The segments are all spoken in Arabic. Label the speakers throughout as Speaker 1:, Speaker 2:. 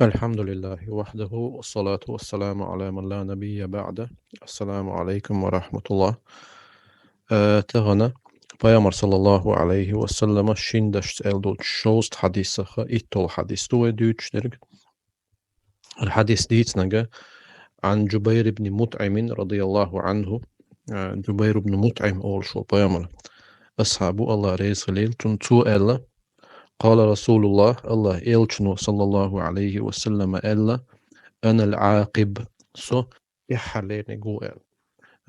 Speaker 1: الحمد لله وحده والصلاة والسلام على من لا نبي بعده. السلام عليكم ورحمة الله. تغنى Peygamber sallallahu aleyhi ve sellem şindeş eldot şost hadissaha ittol hadis tu edüçlerg. الحديث ديتنجا عن جبير بن مطعم رضي الله عنه. جبير بن مطعم أول شو بيامر أصحاب الله رئيس خليل تنتو ألا قال رسول الله إلشنو صلى الله عليه وسلم ألا أنا العاقب سو يحليني جوال.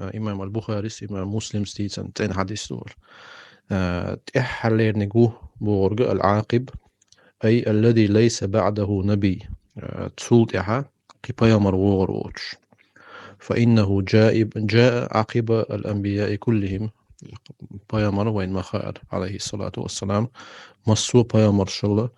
Speaker 1: إمام البخاري إمام مسلم ستيتن تين حديث دول. تحليني جو بورج العاقب أي الذي ليس بعده نبي. تسولت إحا قبايا مروغروش فإنه جاء عقب الأنبياء كلهم. بيامر وين ما خير عليه الصلاة والسلام مصو بيامر شله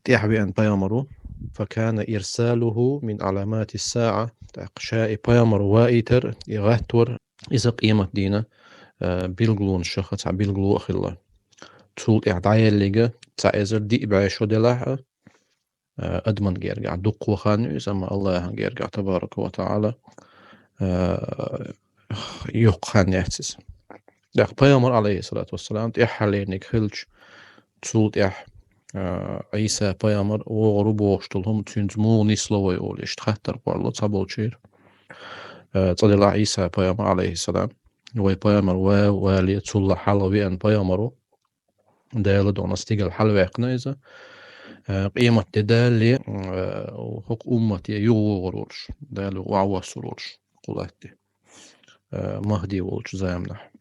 Speaker 1: تحبي أن بيامرو فكان إرساله من علامات الساعة تقشاء بيامر وائتر يغتور إذا قيمة دينا بيلغلون شخص بيلغلو أخلا تسول إعدايا الليجا تعيزر دي بعيشو دلاحة أدمن جيرجع دق وخانو سما الله جيرجع تبارك وتعالى يقخان يحسس دق بيامر عليه الصلاة والسلام تحلينك خلش تسول عيسى بيامر وغربوشتلهم تنزمو نسلوي أوليش تخطر بالله تبولشير صلى الله عيسى بيامر عليه السلام وي بيامر والي تسول حلوي أن بيامرو دايلا دون استيقل حلوي أقنيزة قيمة دالي وحق أمتي يغورش دالو وعوا سرورش قلاتي مهدي ولش زامنح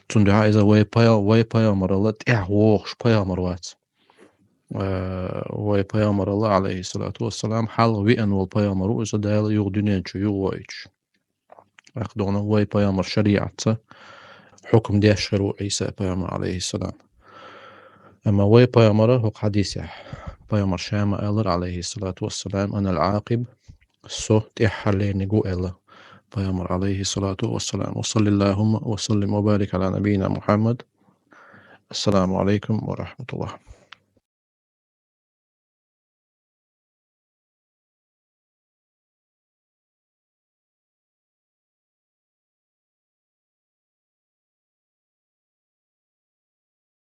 Speaker 1: تندي عايزة وي بيامر الله تحوخش بيامر وات وي بيامر الله عليه الصلاة والسلام حلوي أن والبيامر إذا دايلا يغدنين شو يغويش أخدونا وي بيامر شريعة حكم ديشرو عيسى بيامر عليه السلام أما وي بيامر هو حديث بيامر شام ألر عليه الصلاة والسلام أنا العاقب سو تحلي نجو ألا بيامر عليه الصلاة والسلام وصلى اللهم وسلم وبارك على نبينا محمد. السلام عليكم ورحمة الله.